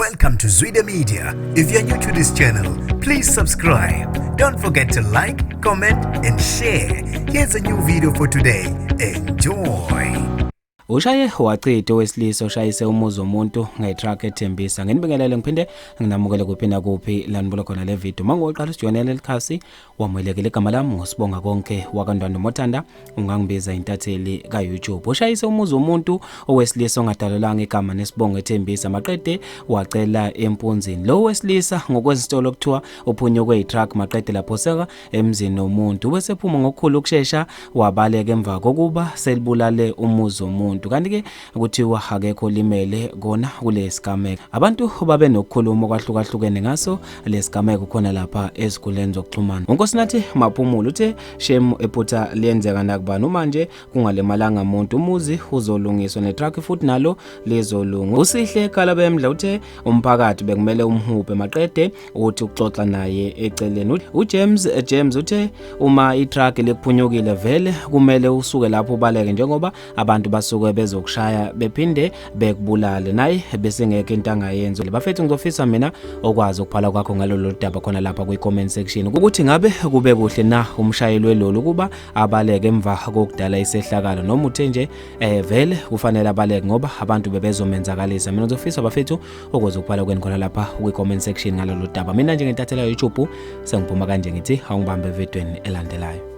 Welcome to Zwida Media. If you're new to this channel, please subscribe. Don't forget to like, comment, and share. Here's a new video for today. Enjoy. Ushaye wachitha wesilisa Oshayise Umuzi Womuntu ngetruck ethembisa ngenibingelele ngiphinde nginamukele kuphinda kuphi la nibulo khona le video mangoqala sijonele likhasi wamelekele igama lami ngosibonga konke wakandwanda Mothanda ungangibiza intatheli ka YouTube. Oshayise Umuzi Womuntu owesilisa ongadalelanga igama nesibongo ethembisa maqede wacela empunzini lo wesilisa ngokwezitolo kuthiwa uphunywe kwetruck maqede lapho seka emzini womuntu bese phuma ngokukhulu ukusheshsha wabaleka emva kokuba selibulale umuzi womuntu kanti ke kuthiwa akekho limele kona kule skameko. Abantu babe nokukhuluma kwahlukahlukene ngaso le skameko khona lapha ezikhuleni zokuxhumana. Unkosinathi Maphumulo uthe shame ephutha lenzeka nakubani manje kungalemalanga umuntu umuzi uzolungiswa netruck futhi nalo lezolunga. Usihle Kalaba emdla uthe umphakathi bekumele umhuphe maqede uthi ukuxoxa naye eceleni. James uthe uma itruck lekuphunyukile vele kumele usuke lapho ubaleke njengoba abantu basuke bezokushaya bephinde bekubulale naye bese ngeke into angayenza. Bafethu ngizofisa mina okwazi ukuphala kwakho ngalolu daba khona lapha kwi-comment section ukuthi ngabe kube kuhle na umshayeli weloli ukuba abaleke emva kokudala isehlakalo noma uthe nje vele kufanele abaleke ngoba abantu bebezomenzakalisa. Mina ngizofisa bafethu okwazi ukuphala kweni khona lapha kwi-comment section ngalolu daba. Mina nje ngentathela YouTube sengiphuma kanje ngithi awungibambe evidweni elandelayo.